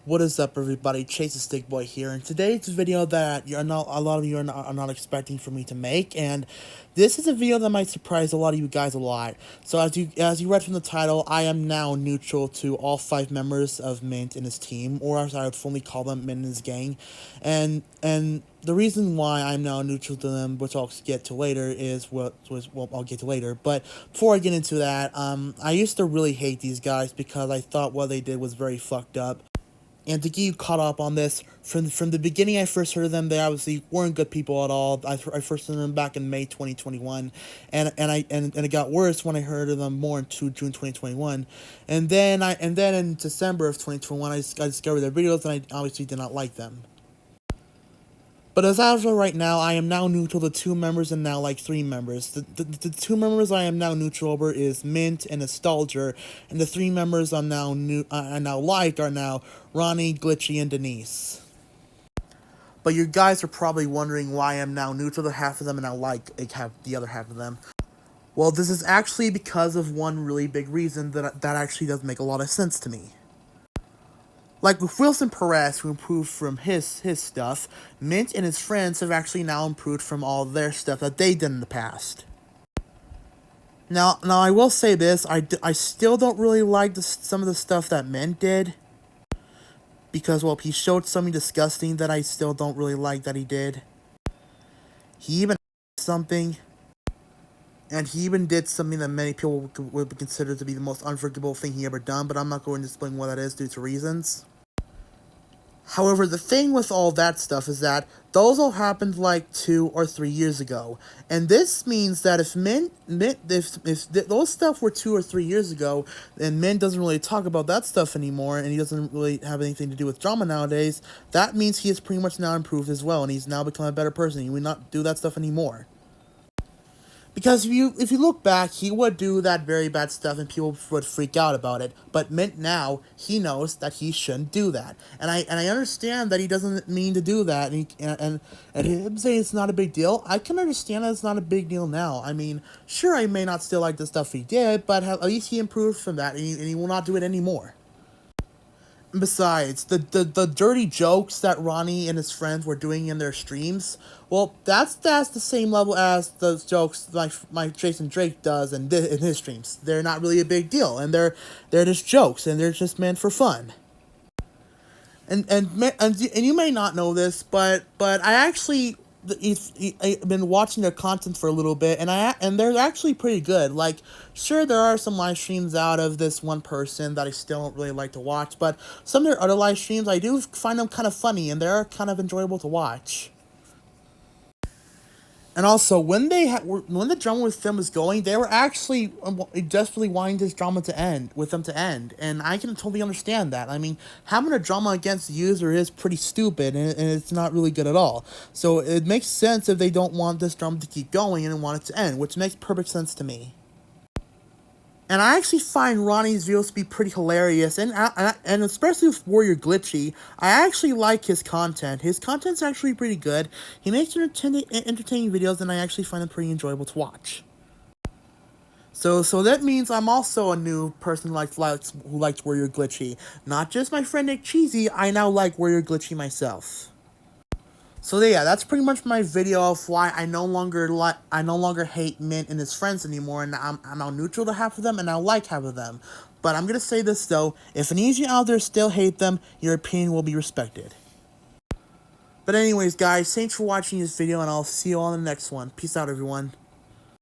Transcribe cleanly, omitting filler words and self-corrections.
What is up, everybody? Chase the Stick Boy here, and today's a video that a lot of you are not expecting for me to make, and this is a video that might surprise a lot of you guys a lot. So as you read from the title, I am now neutral to all 5 members of Mint and his team, or as I would fully call them, Mint and his gang, and the reason why I'm now neutral to them, which I'll get to later, I'll get to later. But before I get into that, I used to really hate these guys because I thought what they did was very fucked up. And to get you caught up on this, from the beginning I first heard of them, they obviously weren't good people at all. I first heard them back in May 2021, and it got worse when I heard of them more into June 2021, and then in December of 2021 I discovered their videos, and I obviously did not like them. But as of right now, I am now neutral to 2 members and now like 3 members. The 2 members I am now neutral over is Mint and Nostalger, and the 3 members I now like are now Ronny, Glitchy, and Denise. But you guys are probably wondering why I'm now neutral to half of them and now like have the other half of them. Well, this is actually because of one really big reason that actually does make a lot of sense to me. Like with Wilson Perez, who improved from his stuff, Mint and his friends have actually now improved from all their stuff that they did in the past. Now I will say this, I still don't really like some of the stuff that Mint did. Because, well, he showed something disgusting that I still don't really like that he did. He even something, and he even did something that many people would consider to be the most unforgivable thing he ever done, but I'm not going to explain what that is due to reasons. However, the thing with all that stuff is that those all happened like 2 or 3 years ago, and this means that if those stuff were 2 or 3 years ago, and Mint doesn't really talk about that stuff anymore, and he doesn't really have anything to do with drama nowadays, that means he has pretty much now improved as well, and he's now become a better person. He would not do that stuff anymore. Because if you look back, he would do that very bad stuff and people would freak out about it. But Mint now, he knows that he shouldn't do that. And I understand that he doesn't mean to do that. And him saying it's not a big deal, I can understand that it's not a big deal now. I mean, sure, I may not still like the stuff he did, but at least he improved from that, and he will not do it anymore. Besides, the dirty jokes that Ronny and his friends were doing in their streams, well, that's the same level as those jokes like Jason Drake does in his streams. They're not really a big deal, and they're just jokes, and they're just meant for fun. And you may not know this, but I actually I've been watching their content for a little bit, and they're actually pretty good. Like, sure, there are some live streams out of this one person that I still don't really like to watch, but some of their other live streams, I do find them kind of funny, and they're kind of enjoyable to watch. And also, when the drama with them was going, they were actually desperately wanting this drama to end, and I can totally understand that. I mean, having a drama against the user is pretty stupid, and it's not really good at all. So it makes sense if they don't want this drama to keep going and want it to end, which makes perfect sense to me. And I actually find Ronny's videos to be pretty hilarious, and especially with Warriorglitchy, I actually like his content. His content's actually pretty good. He makes entertaining videos, and I actually find them pretty enjoyable to watch. So that means I'm also a new person who likes Warriorglitchy. Not just my friend Nick Cheesy, I now like Warriorglitchy myself. So yeah, that's pretty much my video of why I no longer hate Mint and his friends anymore, and I'm now neutral to half of them, and I like half of them. But I'm gonna say this though, if any of you out there still hate them, your opinion will be respected. But anyways, guys, thanks for watching this video, and I'll see you all in the next one. Peace out, everyone.